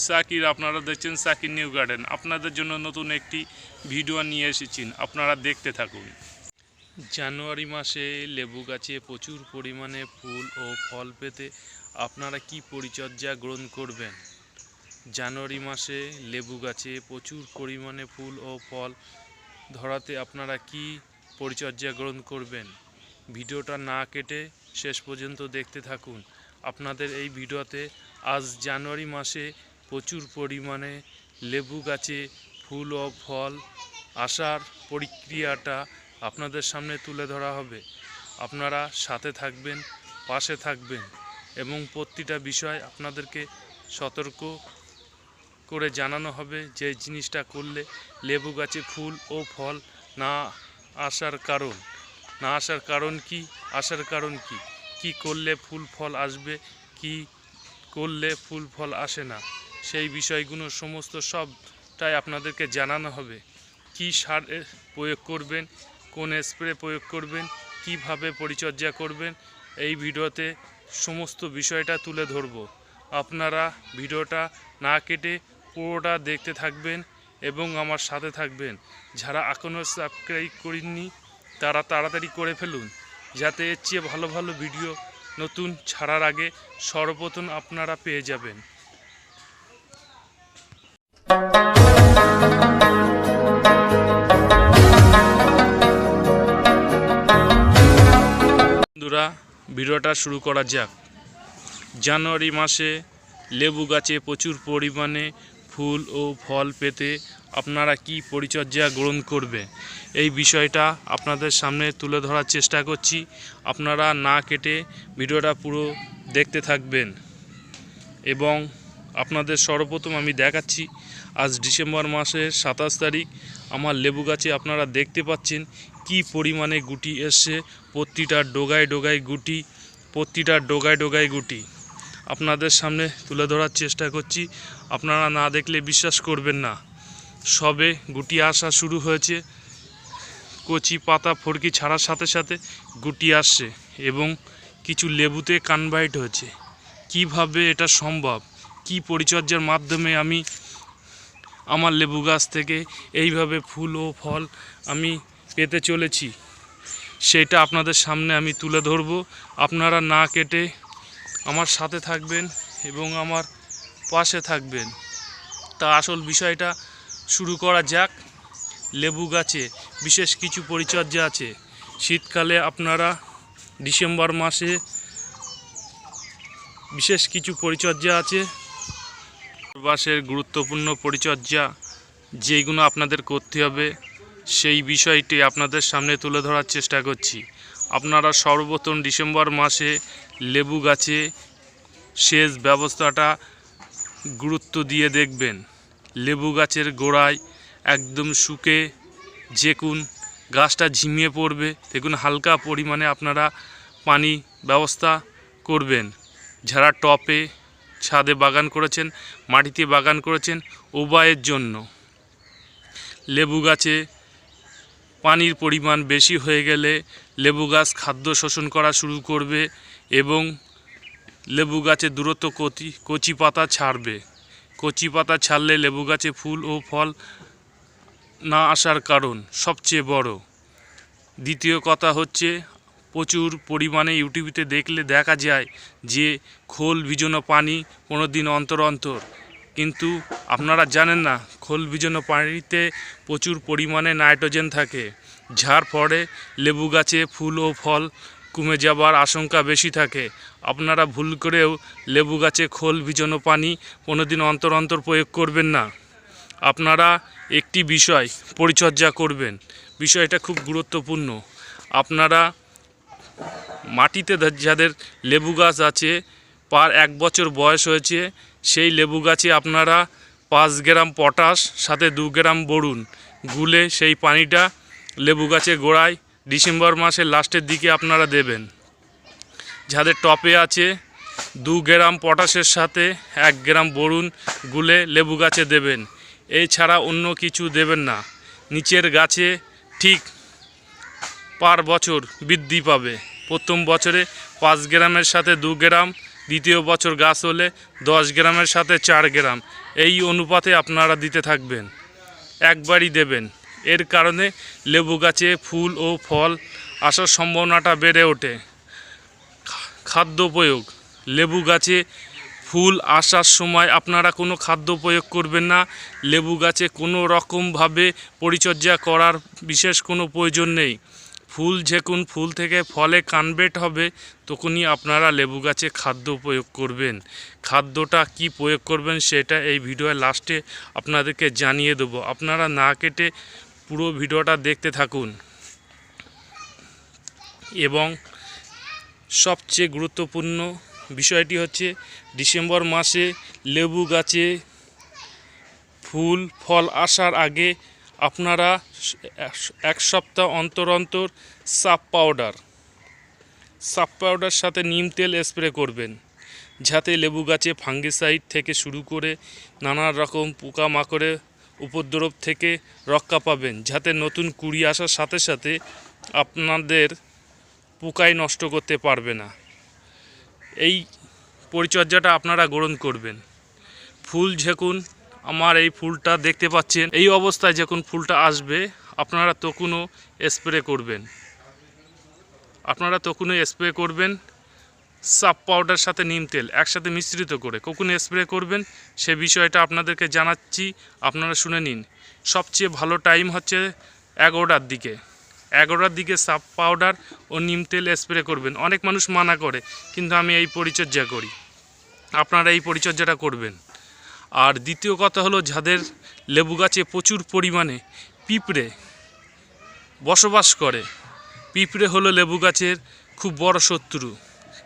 সাকির, আপনারা দেখছেন Shakir new garden. আপনাদের জন্য নতুন একটি ভিডিও নিয়ে এসেছি, আপনারা দেখতে থাকুন। জানুয়ারি মাসে লেবু গাছে প্রচুর পরিমাণে ফুল ও ফল পেতে আপনারা কি পরিচর্যা গ্রহণ করবেন? জানুয়ারি মাসে লেবু গাছে প্রচুর পরিমাণে ফুল ও ফল ধরাতে আপনারা কি পরিচর্যা গ্রহণ করবেন? ভিডিওটা না কেটে শেষ পর্যন্ত দেখতে থাকুন। আপনাদের এই ভিডিওতে আজ জানুয়ারি মাসে প্রচুর পরিমাণে লেবু গাছে ফুল ও ফল আসার প্রক্রিয়াটা আপনাদের সামনে তুলে ধরা হবে। আপনারা সাথে থাকবেন, পাশে থাকবেন এবং প্রতিটা বিষয় আপনাদেরকে সতর্ক করে জানানো হবে যে জিনিসটা করলে লেবু গাছে ফুল ও ফল না আসার কারণ কি, আসার কারণ কি, কি করলে ফুল ফল আসবে, কি করলে ফুল ফল আসে না, সেই বিষয়গুলো সমস্ত সবটাই আপনাদেরকে জানানো হবে। কি সার প্রয়োগ করবেন, কোন স্প্রে প্রয়োগ করবেন, কিভাবে পরিচর্যা করবেন, এই ভিডিওতে সমস্ত বিষয়টা তুলে ধরব। আপনারা ভিডিওটা না কেটে পুরোটা দেখতে থাকবেন এবং আমার সাথে থাকবেন। যারা এখনও সাবস্ক্রাইব করেননি তারা তাড়াতাড়ি করে ফেলুন, যাতে এর চেয়ে ভালো ভালো ভিডিও নতুন ছাড়ার আগে সর্বপ্রথম আপনারা পেয়ে যাবেন। বন্ধুরা, ভিডিওটা শুরু করা যাক। জানুয়ারি মাসে লেবু গাছে প্রচুর পরিমাণে ফুল ও ফল পেতে আপনারা কি পরিচর্যা গ্রহণ করবে, এই বিষয়টা আপনাদের সামনে তুলে ধরার চেষ্টা করছি। আপনারা না কেটে ভিডিওটা পুরো দেখতে থাকবেন এবং আপনাদের সর্বপ্রথম আমি দেখাচ্ছি আজ ডিসেম্বর মাসের 27 তারিখ। আমার লেবু গাছে আপনারা দেখতে পাচ্ছেন কি পরিমাণে গুটি এসছে, প্রতিটা ডোগায় ডোগায় গুটি, প্রতিটা ডোগায় ডোগায় গুটি আপনাদের সামনে তুলে ধরার চেষ্টা করছি। আপনারা না দেখলে বিশ্বাস করবেন না। সবে গুটি আসা শুরু হয়েছে, কচি পাতা ফড়কি ছাড়ার সাথে সাথে গুটি আসছে এবং কিছু লেবুতে কনভার্ট হয়েছে। কিভাবে এটা সম্ভব, কি পরিচর্যার মাধ্যমে আমি আমার লেবু গাছ থেকে এইভাবে ফুল ও ফল আমি পেতে চলেছি, সেটা আপনাদের সামনে আমি তুলে ধরব। আপনারা না কেটে আমার সাথে থাকবেন এবং আমার পাশে থাকবেন। তা আসল বিষয়টা শুরু করা যাক। লেবু গাছে বিশেষ কিছু পরিচর্যা আছে। শীতকালে আপনারা ডিসেম্বর মাসে বিশেষ কিছু পরিচর্যা আছে, চাষবাসের গুরুত্বপূর্ণ পরিচর্যা যেগুলো আপনাদের করতে হবে, সেই বিষয়টি আপনাদের সামনে তুলে ধরার চেষ্টা করছি। আপনারা সর্বপ্রথম ডিসেম্বর মাসে লেবু গাছে সেচ ব্যবস্থাটা গুরুত্ব দিয়ে দেখবেন। লেবু গাছের গোড়ায় একদম শুকে যেকুন গাছটা ঝিমিয়ে পড়বে, দেখুন হালকা পরিমাণে আপনারা পানি ব্যবস্থা করবেন। যারা টপে ছাদে বাগান করেছেন, মাটিতে বাগান করেছেন, উভয়ের জন্য লেবু গাছে পানির পরিমাণ বেশি হয়ে গেলে লেবু গাছ খাদ্য শোষণ করা শুরু করবে এবং লেবু গাছে দ্রুত কচি পাতা ছাড়বে। কচি পাতা ছাড়লে লেবু গাছে ফুল ও ফল না আসার কারণ সবচেয়ে বড়। দ্বিতীয় কথা হচ্ছে, প্রচুর পরিমাণে ইউটিউবে দেখলে দেখা যায় যে খোল ভিজানো পানি 15 দিন অন্তর অন্তর, কিন্তু আপনারা জানেন না খোল ভিজানো পানিতে প্রচুর পরিমাণে নাইট্রোজেন থাকে, যার ফলে লেবু গাছে ফুল ও ফল কমে যাবার আশঙ্কা বেশি থাকে। আপনারা ভুল করেও লেবু গাছে খোল ভিজানো পানি 15 দিন অন্তর অন্তর প্রয়োগ করবেন না। আপনারা একটি বিষয় পরিচর্যা করবেন, বিষয়টা খুব গুরুত্বপূর্ণ। আপনারা মাটিতে যাদের লেবু গাছ আছে, 1 বছর বয়স হয়েছে, সেই লেবু গাছে আপনারা 5 গ্রাম পটাশ সাথে 2 গ্রাম বোরন গুলে সেই পানিটা লেবু গাছের গোড়ায় ডিসেম্বর মাসের লাস্টের দিকে আপনারা দেবেন। যাদের টপে আছে 2 গ্রাম পটাশের সাথে 1 গ্রাম বোরন গুলে লেবু গাছে দেবেন। এছাড়া অন্য কিছু দেবেন না। নিচের গাছে ঠিক পার বছর বৃদ্ধি পাবে। প্রথম বছরে 5 গ্রামের সাথে 2 গ্রাম দ্বিতীয় বছর গাছ হলে 10 গ্রামের সাথে 4 গ্রাম এই অনুপাতে আপনারা দিতে থাকবেন, একবারই দেবেন। এর কারণে লেবু গাছে ফুল ও ফল আসার সম্ভাবনাটা বেড়ে ওঠে। খাদ্য প্রয়োগ, লেবু গাছে ফুল আসার সময় আপনারা কোনো খাদ্য প্রয়োগ করবেন না। লেবু গাছে কোনো রকমভাবে পরিচর্যা করার বিশেষ কোনো প্রয়োজন নেই। ফুল যখন ফুল থেকে ফলে কনভার্ট হবে তখনই আপনারা লেবু গাছে খাদ্য প্রয়োগ করবেন। খাদ্যটা কি প্রয়োগ করবেন সেটা এই ভিডিওর লাস্টে আপনাদেরকে জানিয়ে দেবো, আপনারা না কেটে পুরো ভিডিওটা দেখতে থাকুন। এবং সবচেয়ে গুরুত্বপূর্ণ বিষয়টি হচ্ছে ডিসেম্বর মাসে লেবু গাছে ফুল ফল আসার আগে আপনারা 1 সপ্তাহ অন্তর অন্তর সাপ পাউডার সাথে নিম তেল স্প্রে করবেন, যাতে লেবু গাছে ফাঙ্গিসাইড থেকে শুরু করে নানা রকম পোকামাকড়ের উপদ্রব থেকে রক্ষা পাবেন, যাতে নতুন কুড়ি আসার সাথে সাথে আপনাদের পোকায় নষ্ট করতে পারবে না। এই পরিচর্যাটা আপনারা গ্রহণ করবেন। ফুল যখন আমার এই ফুলটা দেখতে পাচ্ছেন, এই অবস্থায় যখন ফুলটা আসবে আপনারা তখনও স্প্রে করবেন। সাপ পাউডার সাথে নিম তেল একসাথে মিশ্রিত করে কখন স্প্রে করবেন সে বিষয়টা আপনাদেরকে জানাচ্ছি, আপনারা শুনে নিন। সবচেয়ে ভালো টাইম হচ্ছে 11টার দিকে সাপ পাউডার ও নিম তেল স্প্রে করবেন। অনেক মানুষ মানা করে, কিন্তু আমি এই পরিচর্যা করি, আপনারা এই পরিচর্যাটা করবেন। আর দ্বিতীয় কথা হলো, যাদের লেবু গাছে প্রচুর পরিমাণে পিঁপড়ে বসবাস করে, পিঁপড়ে হলো লেবু গাছের খুব বড় শত্রু।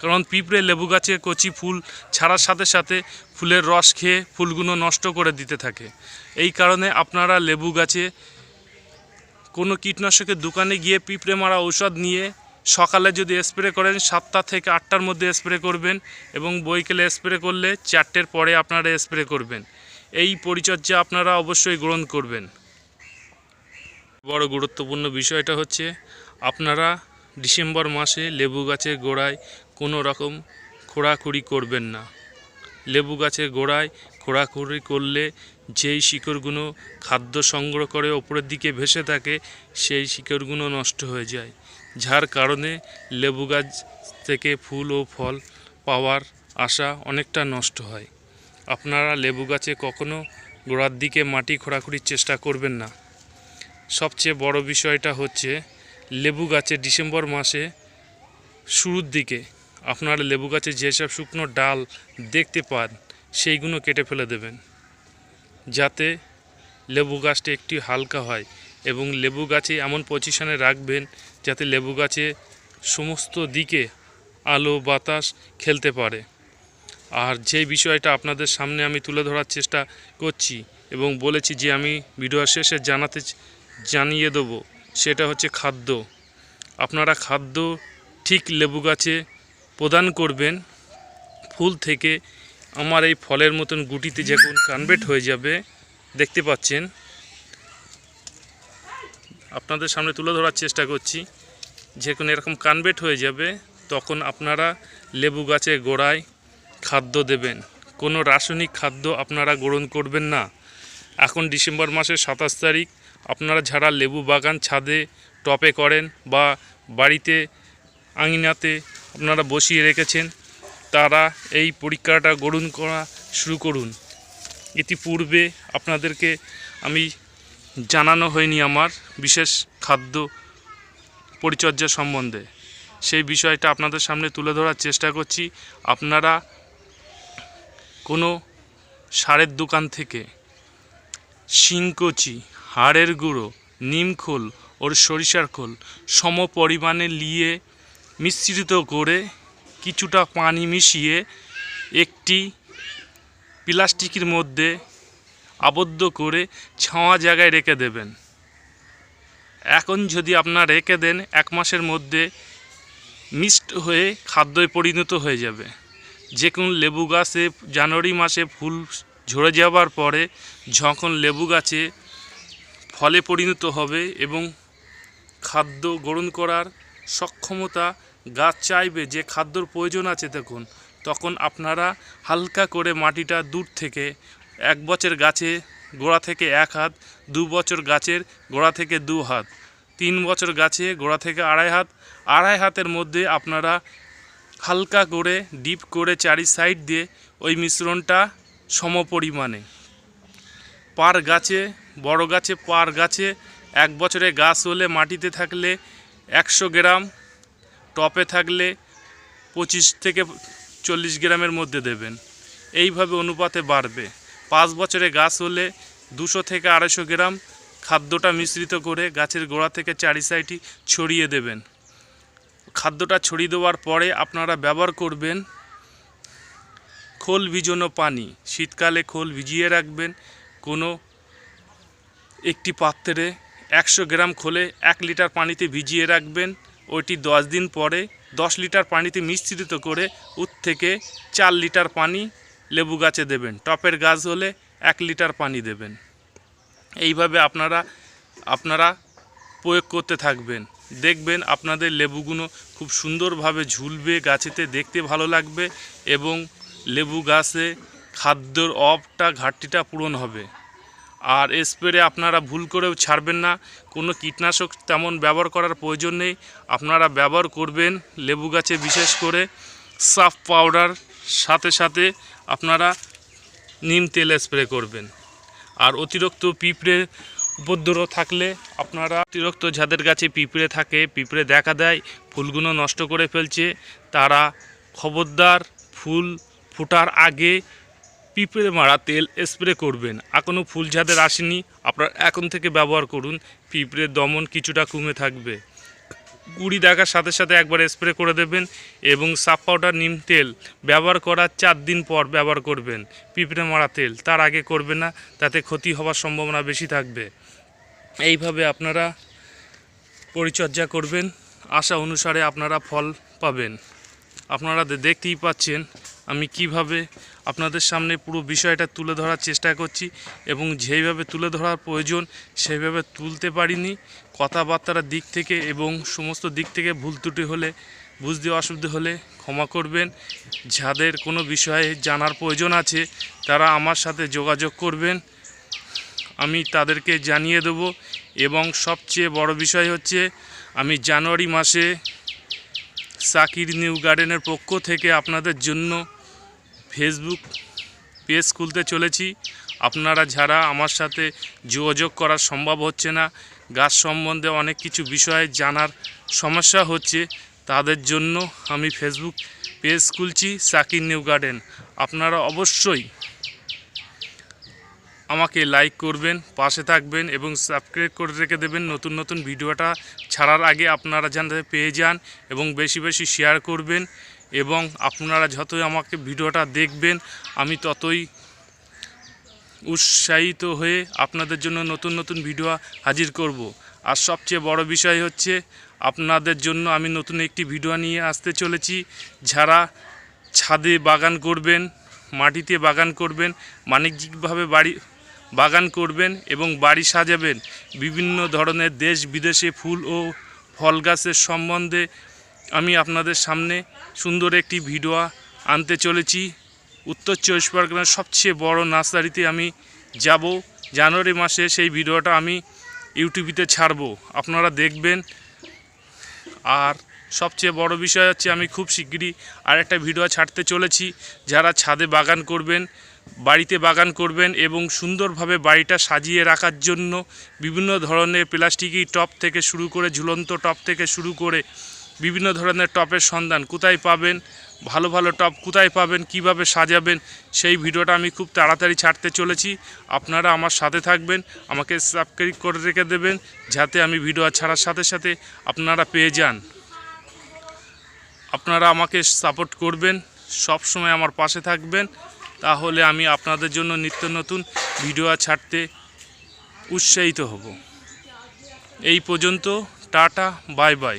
কারণ পিঁপড়ে লেবু গাছে কচি ফুল ছাড়ার সাথে সাথে ফুলের রস খেয়ে ফুলগুলো নষ্ট করে দিতে থাকে। এই কারণে আপনারা লেবু গাছে কোনো কীটনাশকের দোকানে গিয়ে পিঁপড়ে মারা ঔষধ নিয়ে সকালে যদি স্প্রে করেন 7টা থেকে 8টার মধ্যে স্প্রে করবেন, এবং বৈকালে স্প্রে করলে 4টের পরে আপনারা স্প্রে করবেন। এই পরিচর্যা আপনারা অবশ্যই গ্রহণ করবেন। বড় গুরুত্বপূর্ণ বিষয়টা হচ্ছে, আপনারা ডিসেম্বর মাসে লেবু গাছের গোড়ায় কোনো রকম খোঁড়াখুড়ি করবেন না। লেবু গাছের গোড়ায় খোঁড়াখুড়ি করলে যেই শিকড়গুলো খাদ্য সংগ্রহ করে ওপরের দিকে ভেসে থাকে সেই শিকড়গুলো নষ্ট হয়ে যায়, যার কারণে লেবু গাছ থেকে ফুল ও ফল পাওয়ার আশা অনেকটা নষ্ট হয়। আপনারা লেবু গাছে কখনো গোড়ার দিকে মাটি খোঁড়াখুড়ির চেষ্টা করবেন না। সবচেয়ে বড় বিষয়টা হচ্ছে, লেবু গাছে ডিসেম্বর মাসে শুরুর দিকে আপনারা লেবু গাছে যেসব শুকনো ডাল দেখতে পান সেইগুলো কেটে ফেলে দেবেন, যাতে লেবু গাছটা একটু হালকা হয়। এবং লেবু গাছে এমন পজিশনে রাখবেন যাতে লেবু গাছে সমস্ত দিকে আলো বাতাস খেলতে পারে। আর যে বিষয়টা আপনাদের সামনে আমি তুলে ধরার চেষ্টা করছি এবং বলেছি যে আমি ভিডিও শেষে জানিয়ে দেবো, সেটা হচ্ছে খাদ্য। আপনারা খাদ্য ঠিক লেবু গাছে প্রদান করবেন। ফুল থেকে আমার এই ফলের মতন গুটিতে যখন কনভার্ট হয়ে যাবে, দেখতে পাচ্ছেন, আপনাদের সামনে তুলে ধরার চেষ্টা করছি, যখন এরকম কনভার্ট হয়ে যাবে তখন আপনারা লেবু গাছে গোড়ায় খাদ্য দেবেন। কোনো রাসায়নিক খাদ্য আপনারা গ্রহণ করবেন না। এখন ডিসেম্বর মাসের 27 তারিখ, আপনারা যারা লেবু বাগান ছাদে টপে করেন বা বাড়িতে আঙিনাতে আপনারা বসিয়ে রেখেছেন, তারা এই পরীক্ষাটা গ্রহণ করা শুরু করুন। ইতিপূর্বে আপনাদেরকে আমি জানানো হয়নি আমার বিশেষ খাদ্য পরিচর্যা সম্বন্ধে, সেই বিষয়টা আপনাদের সামনে তুলে ধরার চেষ্টা করছি। আপনারা কোনো সারের দোকান থেকে শিংকুচি, হাড়ের গুঁড়ো, নিমখোল ওর সরিষার খোল সম পরিমাণে নিয়ে মিশ্রিত করে কিছুটা পানি মিশিয়ে একটি প্লাস্টিকের মধ্যে আবদ্ধ করে ছাওয়া জায়গায় রেখে দেবেন। এখন যদি আপনারা রেখে দেন, 1 মাসের মধ্যে মিক্সড হয়ে খাদ্যে পরিণত হয়ে যাবে। যে কোন লেবু গাছে জানুয়ারি মাসে ফুল ঝরে যাওয়ার পরে যখন লেবু গাছে ফলে পরিণত হবে এবং খাদ্য গ্রহণ করার সক্ষমতা গাছ চাইবে, যে খাদ্যর প্রয়োজন আছে, দেখুন তখন আপনারা হালকা করে মাটিটা দূর থেকে 1 বছর গাছে গোড়া থেকে 1 হাত, 2 বছর গাছের গোড়া থেকে 2 হাত, 3 বছর গাছে গোড়া থেকে 2.5 হাত, 2.5 হাতের মধ্যে আপনারা হালকা করে ডিপ করে চারি সাইড দিয়ে ওই মিশ্রণটা সমপরিমাণে পার গাছে, বড় গাছে পার গাছে 1 বছরে গাছ হলে মাটিতে থাকলে 100 গ্রাম, টপে থাকলে 25 থেকে 40 গ্রামের মধ্যে দেবেন। এইভাবে অনুপাতে বাড়বে। 5 বছরে গাছ হলে 200 থেকে 250 গ্রাম খাদ্যটা মিশ্রিত করে গাছের গোড়া থেকে চারি সাইডে ছড়িয়ে দেবেন। খাদ্যটা ছড়িয়ে দেওয়ার পরে আপনারা ব্যবহার করবেন খোল ভিজানো পানি। শীতকালে খোল ভিজিয়ে রাখবেন কোনো একটি পাত্রে। 100 গ্রাম খোলে 1 লিটার পানিতে ভিজিয়ে রাখবেন। ওইটি 10 দিন পরে 10 লিটার পানিতে মিশ্রিত করে থেকে 4 লিটার পানি লেবু গাছে দেবেন। টপের গাছ হলে 1 লিটার পানি দেবেন। এইভাবে আপনারা প্রয়োগ করতে থাকবেন। দেখবেন আপনাদের লেবুগুলো খুব সুন্দরভাবে ঝুলবে, গাছেতে দেখতে ভালো লাগবে এবং লেবু গাছে খাদ্যর ঘাটতিটা পূরণ হবে। আর স্প্রে আপনারা ভুল করেও ছাড়বেন না। কোনো কীটনাশক তেমন ব্যবহার করার প্রয়োজন নেই। আপনারা ব্যবহার করবেন লেবু গাছে বিশেষ করে সাফ পাউডার, সাথে সাথে আপনারা নিম তেল স্প্রে করবেন। আর অতিরিক্ত পিঁপড়ে উপদ্রব থাকলে আপনারা অতিরিক্ত যাদের গাছে পিঁপড়ে থাকে, পিঁপড়ে দেখা দেয়, ফুলগুলো নষ্ট করে ফেলছে, তারা খবরদার ফুল ফোটার আগে পিঁপড়ে মারা তেল স্প্রে করবেন। এখনও ফুল যাদের আসেনি আপনারা এখন থেকে ব্যবহার করুন, পিঁপড়ের দমন কিছুটা কমে থাকবে। কুড়ি দেখার সাথে সাথে একবার স্প্রে করে দেবেন এবং সাফ পাউডার নিম তেল ব্যবহার করার 4 দিন পর ব্যবহার করবেন। পিঁপড়ে মারা তেল তার আগে করবেন না, তাতে ক্ষতি হওয়ার সম্ভাবনা বেশি থাকবে। এইভাবে আপনারা পরিচর্যা করবেন, আশা অনুসারে আপনারা ফল পাবেন। আপনারা দেখতেই পাচ্ছেন আমি কিভাবে আপনাদের সামনে পুরো বিষয়টা তুলে ধরার চেষ্টা করছি এবং যেইভাবে তুলে ধরার প্রয়োজন সেইভাবে তুলতে পারিনি। কথাবার্তার দিক থেকে এবং সমস্ত দিক থেকে ভুল ত্রুটি হলে, বুঝতে অসুবিধা হলে ক্ষমা করবেন। যাদের কোনো বিষয়ে জানার প্রয়োজন আছে তারা আমার সাথে যোগাযোগ করবেন, আমি তাদেরকে জানিয়ে দেব। এবং সবচেয়ে বড় বিষয় হচ্ছে আমি জানুয়ারি মাসে সাকির নিউ গার্ডেনের পক্ষ থেকে আপনাদের জন্য ফেসবুক পেজ খুলতে চলেছি। আপনারা যারা আমার সাথে যোগাযোগ করা সম্ভব হচ্ছে না, গাছ সম্বন্ধে অনেক কিছু বিষয়ে জানার সমস্যা হচ্ছে, তাদের জন্য আমি ফেসবুক পেজ খুলছি সাকির নিউ গার্ডেন। আপনারা অবশ্যই আমাকে লাইক করবেন, পাশে থাকবেন এবং সাবস্ক্রাইব করে রেখে দেবেন। নতুন নতুন ভিডিওটা ছাড়ার আগে আপনারা যাতে পেয়ে যান এবং বেশি বেশি শেয়ার করবেন। এবং আপনারা যতই আমাকে ভিডিওটা দেখবেন আমি ততই উৎসাহিত হয়ে আপনাদের জন্য নতুন নতুন ভিডিও হাজির করব। আর সবচেয়ে বড় বিষয় হচ্ছে আপনাদের জন্য আমি নতুন একটি ভিডিও নিয়ে আসতে চলেছি। যারা ছাদে বাগান করবেন, মাটিতে বাগান করবেন, বাণিজ্যিকভাবে বাগান করবেন এবং বাড়ি সাজাবেন, বিভিন্ন ধরনের দেশ বিদেশে ফুল ও ফল গাছের সম্বন্ধে আমি আপনাদের সামনে সুন্দর একটি ভিডিও আনতে চলেছি। উত্তর 24 পরগনার সবচেয়ে বড় নার্সারিতে আমি যাব জানুয়ারি মাসে। সেই ভিডিওটা আমি ইউটিউবেতে ছাড়ব, আপনারা দেখবেন। আর সবচেয়ে বড় বিষয় হচ্ছে আমি খুব শিগগিরই আরেকটা ভিডিও ছাড়তে চলেছি। যারা ছাদে বাগান করবেন, বাড়িতে বাগান করবেন এবং সুন্দরভাবে বাড়িটা সাজিয়ে রাখার জন্য বিভিন্ন ধরনের প্লাস্টিকি টব থেকে শুরু করে, ঝুলন্ত টব থেকে শুরু করে বিভিন্ন ধরনের টবের সন্ধান কোথায় পাবেন, ভালো ভালো টব কোথায় পাবেন, কিভাবে সাজাবেন, সেই ভিডিওটা আমি খুব তাড়াতাড়ি ছাড়তে চলেছি। আপনারা আমার সাথে থাকবেন, আমাকে সাবস্ক্রাইব করে রেখে দেবেন যাতে আমি ভিডিও ছাড়ার সাথে সাথে আপনারা পেয়ে যান। আপনারা আমাকে সাপোর্ট করবেন, সব সময় আমার পাশে থাকবেন, তাহলে আমি আপনাদের জন্য নিত্য নতুন ভিডিও ছাড়তে উৎসাহিত হব। এই পর্যন্ত, টাটা, বাই বাই।